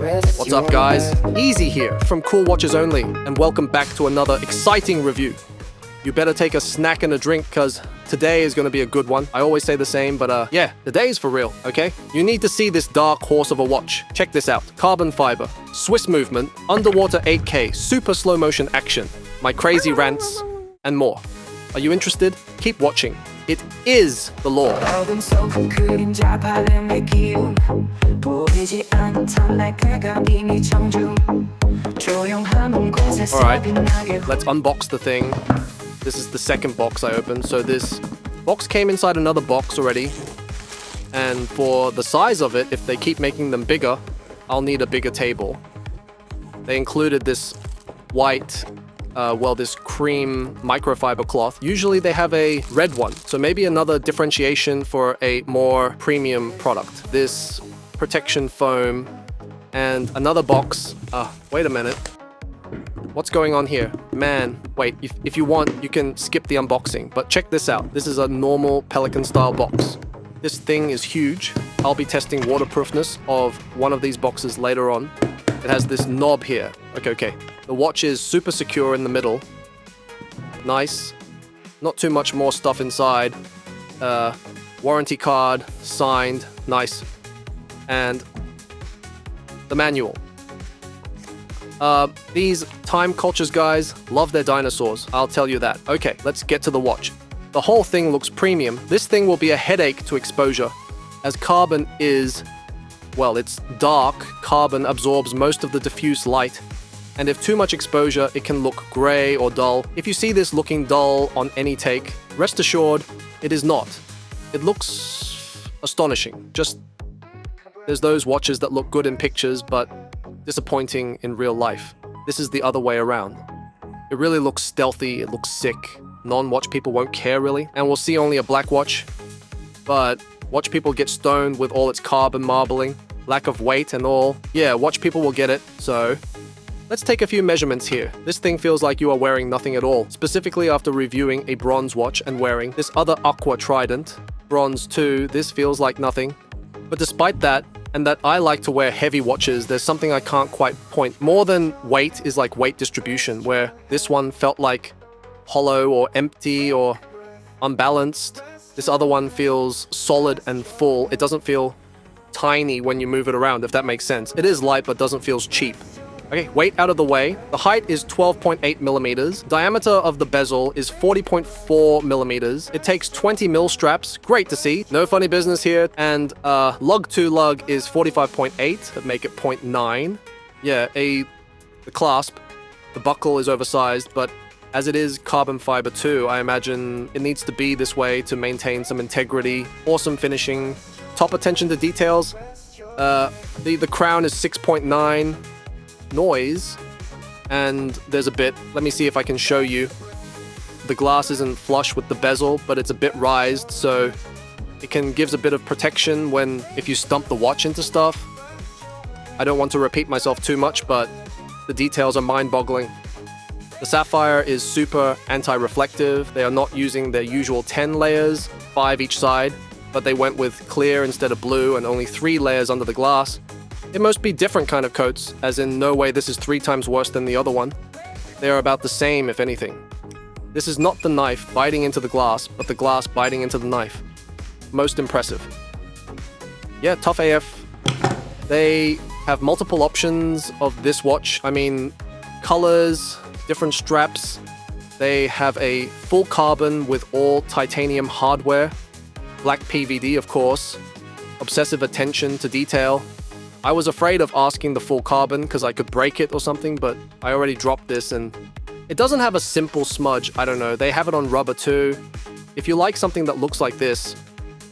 What's up guys, Easy here from Cool Watches Only, and welcome back to another exciting review. You better take a snack and a drink cause today is gonna be a good one. I always say the same, but yeah, the day is for real, okay? You need to see this dark horse of a watch. Check this out, carbon fiber, Swiss movement, underwater 8K, super slow motion action, my crazy rants, and more. Are you interested? Keep watching. It is the law. Alright, let's unbox the thing. This is the second box I opened. So this box came inside another box already. And for the size of it, if they keep making them bigger, I'll need a bigger table. They included this white this cream microfiber cloth. Usually they have a red one, so maybe another differentiation for a more premium product. This protection foam and another box. Wait a minute. What's going on here? Man, wait, if you want, you can skip the unboxing, but check this out. This is a normal Pelican style box. This thing is huge. I'll be testing waterproofness of one of these boxes later on. It has this knob here. Okay. The watch is super secure in the middle. Nice. Not too much more stuff inside. Warranty card, signed, nice. And the manual. These time cultures guys love their dinosaurs, I'll tell you that. Okay, let's get to the watch. The whole thing looks premium. This thing will be a headache to exposure, as carbon is, well, it's dark. Carbon absorbs most of the diffuse light. And if too much exposure, it can look gray or dull. If you see this looking dull on any take, rest assured, it is not. It looks astonishing. Just, there's those watches that look good in pictures, but disappointing in real life. This is the other way around. It really looks stealthy, it looks sick. Non-watch people won't care really, and we'll see only a black watch. But watch people get stoned with all its carbon marbling, lack of weight and all. Yeah, watch people will get it, so let's take a few measurements here. This thing feels like you are wearing nothing at all, specifically after reviewing a bronze watch and wearing this other Aquatrident, bronze 2, this feels like nothing. But despite that, and that I like to wear heavy watches, there's something I can't quite point. More than weight is like weight distribution, where this one felt like hollow or empty or unbalanced. This other one feels solid and full. It doesn't feel tiny when you move it around, if that makes sense. It is light, but doesn't feel cheap. Okay, weight out of the way. The height is 12.8 millimeters. Diameter of the bezel is 40.4 millimeters. It takes 20 mil straps. Great to see. No funny business here. And lug to lug is 45.8. That make it 0.9. Yeah, the clasp, the buckle is oversized, but as it is carbon fiber too, I imagine it needs to be this way to maintain some integrity. Awesome finishing. Top attention to details. The crown is 6.9. Noise, and there's a bit, let me see if I can show you. The glass isn't flush with the bezel, but it's a bit rised, so it gives a bit of protection if you stump the watch into stuff. I don't want to repeat myself too much, but the details are mind-boggling. The sapphire is super anti-reflective. They are not using their usual 10 layers, 5 each side, but they went with clear instead of blue and only 3 layers under the glass. It must be different kind of coats, as in no way this is 3 times worse than the other one. They are about the same, if anything. This is not the knife biting into the glass, but the glass biting into the knife. Most impressive. Yeah, tough AF. They have multiple options of this watch. I mean, colors, different straps. They have a full carbon with all titanium hardware. Black PVD, of course. Obsessive attention to detail. I was afraid of asking the full carbon because I could break it or something, but I already dropped this and it doesn't have a simple smudge. I don't know. They have it on rubber too. If you like something that looks like this,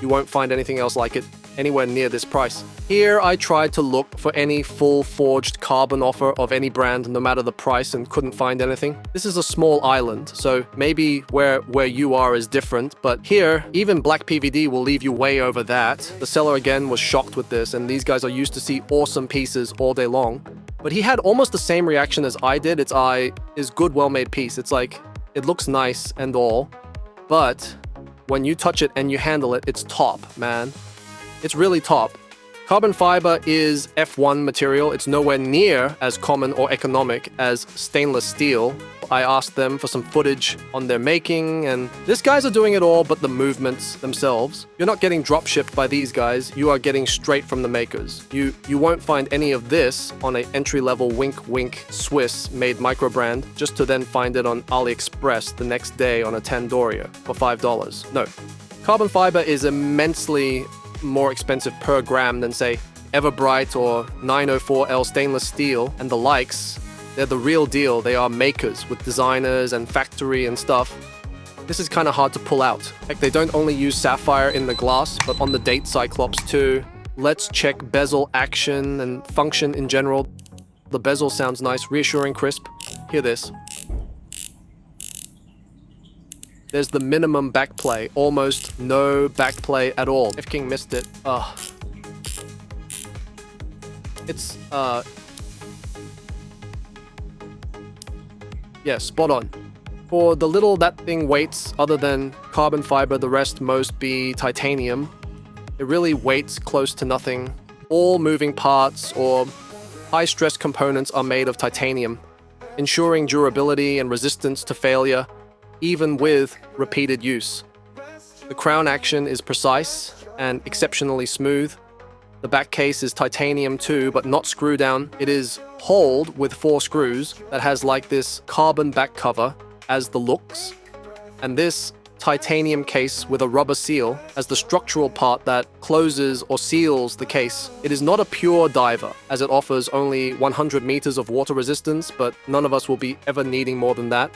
you won't find anything else like it anywhere near this price. Here I tried to look for any full forged carbon offer of any brand, no matter the price, and couldn't find anything. This is a small island, so maybe where you are is different, but here, even black PVD will leave you way over that. The seller again was shocked with this, and these guys are used to see awesome pieces all day long. But he had almost the same reaction as I did. Its eye is good, well-made piece. It's like, it looks nice and all, but when you touch it and you handle it, it's top, man. It's really top. Carbon fiber is F1 material. It's nowhere near as common or economic as stainless steel. I asked them for some footage on their making, and these guys are doing it all but the movements themselves. You're not getting drop shipped by these guys. You are getting straight from the makers. You won't find any of this on an entry-level wink Swiss made micro brand just to then find it on AliExpress the next day on a Tandoria for $5. No. Carbon fiber is immensely more expensive per gram than, say, Everbright or 904L stainless steel and the likes. They're the real deal. They are makers with designers and factory and stuff. This is kind of hard to pull out. Heck, they don't only use sapphire in the glass, but on the date Cyclops too. Let's check bezel action and function in general. The bezel sounds nice, reassuring, crisp. Hear this. There's the minimum backplay, almost no backplay at all. If King missed it, it's, yeah, spot on. For the little that thing weights, other than carbon fiber, the rest most be titanium. It really weights close to nothing. All moving parts or high-stress components are made of titanium, ensuring durability and resistance to failure, even with repeated use. The crown action is precise and exceptionally smooth. The back case is titanium too, but not screw down. It is holed with 4 screws that has like this carbon back cover as the looks, and this titanium case with a rubber seal as the structural part that closes or seals the case. It is not a pure diver, as it offers only 100 meters of water resistance, but none of us will be ever needing more than that.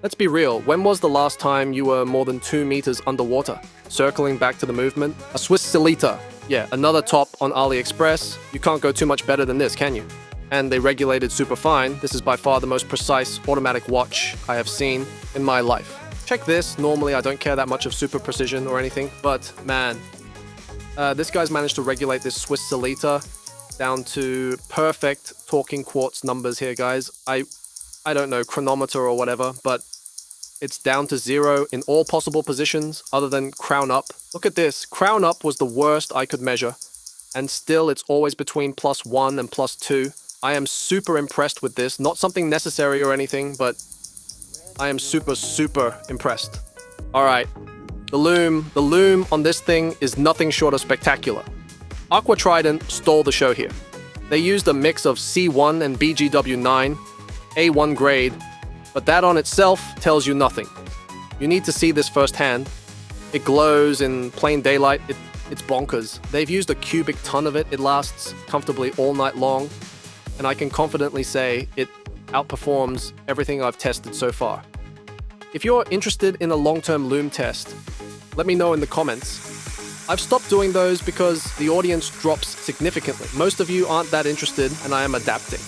Let's be real, when was the last time you were more than 2 meters underwater? Circling back to the movement, a Swiss Celita. Yeah, another top on AliExpress. You can't go too much better than this, can you? And they regulated super fine. This is by far the most precise automatic watch I have seen in my life. Check this. Normally I don't care that much of super precision or anything, but man, this guy's managed to regulate this Swiss Celita down to perfect talking quartz numbers here, guys. I don't know, chronometer or whatever, but it's down to 0 in all possible positions other than crown up. Look at this. Crown up was the worst I could measure, and still it's always between +1 and +2. I am super impressed with this. Not something necessary or anything, but I am super impressed. Alright, the Lume on this thing is nothing short of spectacular. Aquatrident stole the show here. They used a mix of C1 and BGW9, A1 grade, but that on itself tells you nothing. You need to see this firsthand. It glows in plain daylight. It's bonkers. They've used a cubic ton of it. It lasts comfortably all night long, and I can confidently say it outperforms everything I've tested so far. If you're interested in a long-term Lume test, let me know in the comments. I've stopped doing those because the audience drops significantly. Most of you aren't that interested, and I am adapting.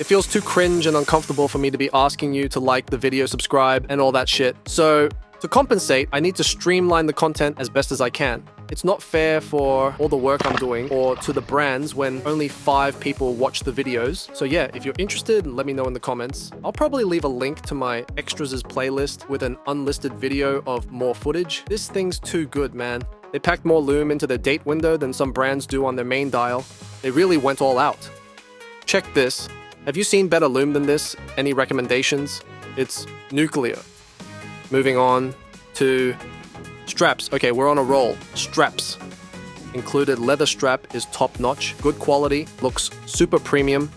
It feels too cringe and uncomfortable for me to be asking you to like the video, subscribe, and all that shit. So, to compensate, I need to streamline the content as best as I can. It's not fair for all the work I'm doing or to the brands when only 5 people watch the videos. So yeah, if you're interested, let me know in the comments. I'll probably leave a link to my extras playlist with an unlisted video of more footage. This thing's too good, man. They packed more Lume into their date window than some brands do on their main dial. They really went all out. Check this. Have you seen better Lume than this? Any recommendations? It's nuclear. Moving on to straps. Okay, we're on a roll. Straps. Included leather strap is top notch. Good quality. Looks super premium.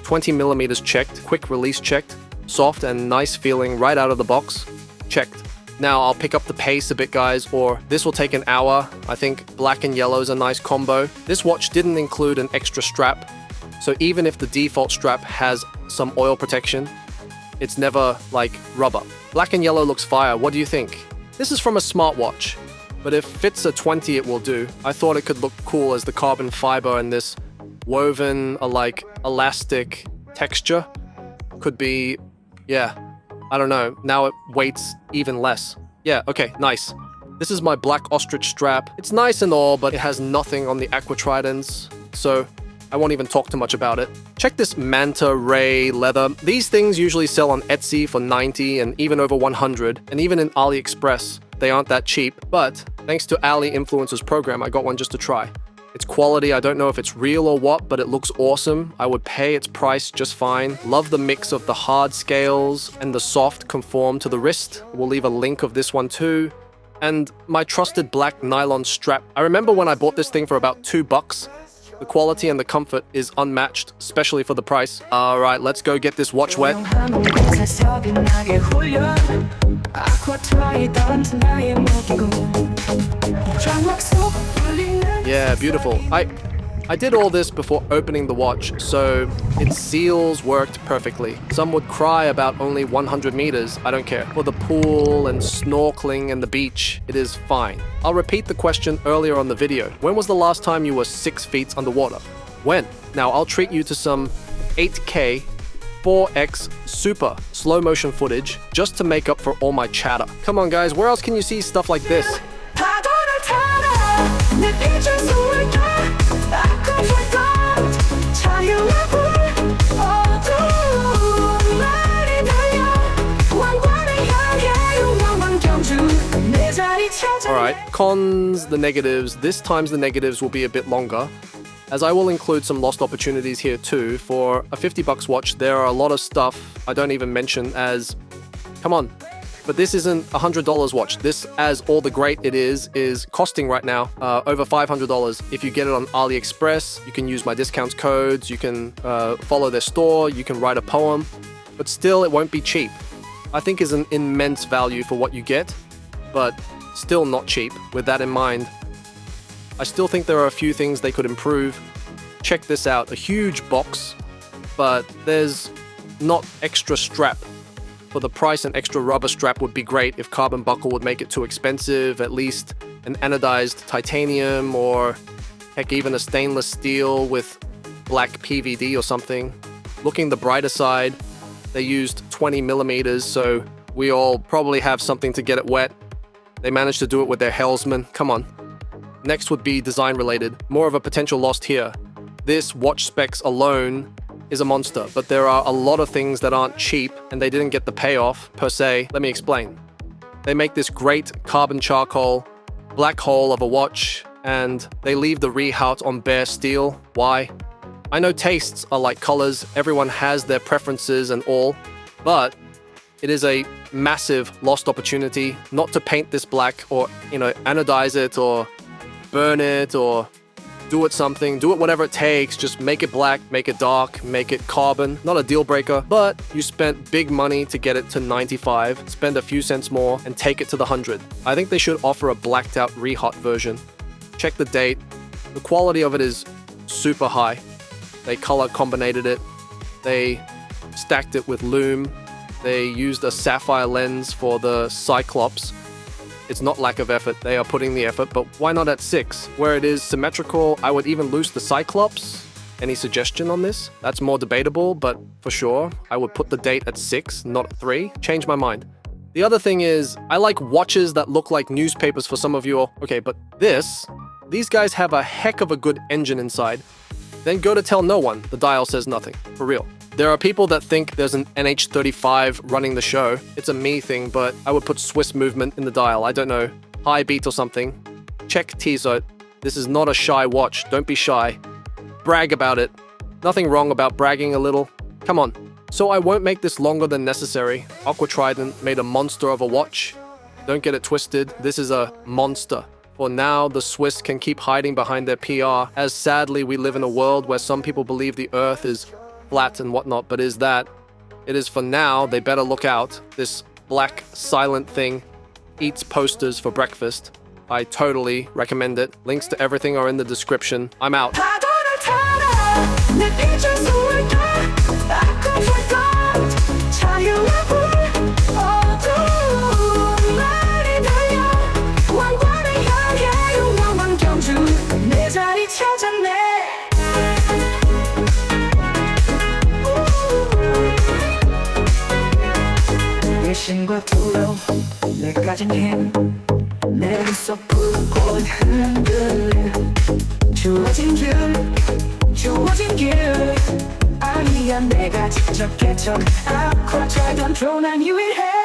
20 millimeters checked. Quick release checked. Soft and nice feeling right out of the box. Checked. Now I'll pick up the pace a bit, guys, or this will take an hour. I think black and yellow is a nice combo. This watch didn't include an extra strap, so even if the default strap has some oil protection, it's never like rubber. Black and yellow looks fire. What do you think? This is from a smartwatch, but if fits a 20, it will do. I thought it could look cool as the carbon fiber and this woven, like elastic texture could be, yeah. I don't know, now it weights even less. Yeah, okay, nice. This is my black ostrich strap. It's nice and all, but it has nothing on the Aquatridents, so I won't even talk too much about it. Check this manta ray leather. These things usually sell on Etsy for 90 and even over 100, and even in AliExpress, they aren't that cheap, but thanks to Ali Influencers program, I got one just to try. It's quality. I don't know if it's real or what, but it looks awesome. I would pay its price just fine. Love the mix of the hard scales and the soft conform to the wrist. We'll leave a link of this one too. And my trusted black nylon strap. I remember when I bought this thing for about $2. The quality and the comfort is unmatched, especially for the price. All right, let's go get this watch wet. Yeah, beautiful. I did all this before opening the watch, so its seals worked perfectly. Some would cry about only 100 meters. I don't care. For the pool and snorkeling and the beach, it is fine. I'll repeat the question earlier on the video. When was the last time you were 6 feet underwater? When? Now I'll treat you to some 8K 4X super slow motion footage just to make up for all my chatter. Come on guys, where else can you see stuff like this? Alright, cons, the negatives. This times the negatives will be a bit longer, as I will include some lost opportunities here too. For a $50 watch, there are a lot of stuff I don't even mention as, come on, but this isn't a $100 watch. This, as all the great it is costing right now over $500. If you get it on AliExpress, you can use my discount codes, you can follow their store, you can write a poem, but still it won't be cheap. I think is an immense value for what you get, but still not cheap. With that in mind, I still think there are a few things they could improve. Check this out, a huge box, but there's not extra strap. For the price, an extra rubber strap would be great. If carbon buckle would make it too expensive, at least an anodized titanium or heck, even a stainless steel with black PVD or something. Looking the brighter side, they used 20 millimeters, so we all probably have something to get it wet. They managed to do it with their Hellsman. Come on. Next would be design related. More of a potential lost here. This watch specs alone is a monster, but there are a lot of things that aren't cheap and they didn't get the payoff per se. Let me explain. They make this great carbon charcoal black hole of a watch and they leave the rehaut on bare steel. Why? I know tastes are like colors. Everyone has their preferences and all, but it is a massive lost opportunity not to paint this black or, anodize it or burn it or do it something, do it whatever it takes, just make it black, make it dark, make it carbon. Not a deal breaker, but you spent big money to get it to 95, spend a few cents more and take it to the 100. I think they should offer a blacked out rehot version. Check the date. The quality of it is super high. They color combinated it. They stacked it with Lume. They used a sapphire lens for the Cyclops. It's not lack of effort, they are putting the effort, but why not at 6? Where it is symmetrical, I would even lose the Cyclops. Any suggestion on this? That's more debatable, but for sure, I would put the date at 6, not 3. Change my mind. The other thing is, I like watches that look like newspapers for some of you. Okay, but these guys have a heck of a good engine inside. Then go to tell no one, the dial says nothing, for real. There are people that think there's an NH35 running the show. It's a me thing, but I would put Swiss movement in the dial. I don't know, high beat or something. Check Tizot. This is not a shy watch. Don't be shy. Brag about it. Nothing wrong about bragging a little. Come on. So I won't make this longer than necessary. Aquatrident made a monster of a watch. Don't get it twisted. This is a monster. For now, the Swiss can keep hiding behind their PR, as sadly we live in a world where some people believe the earth is flat and whatnot, but it is for now. They better look out. This black silent thing eats posters for breakfast. I totally recommend it. Links to everything are in the description. I'm out. 신과 두려움 내 가진 힘 내서 불고 흔들려 주어진 길 아니야 내가 직접 개척 Aquatrident drone 난 유일해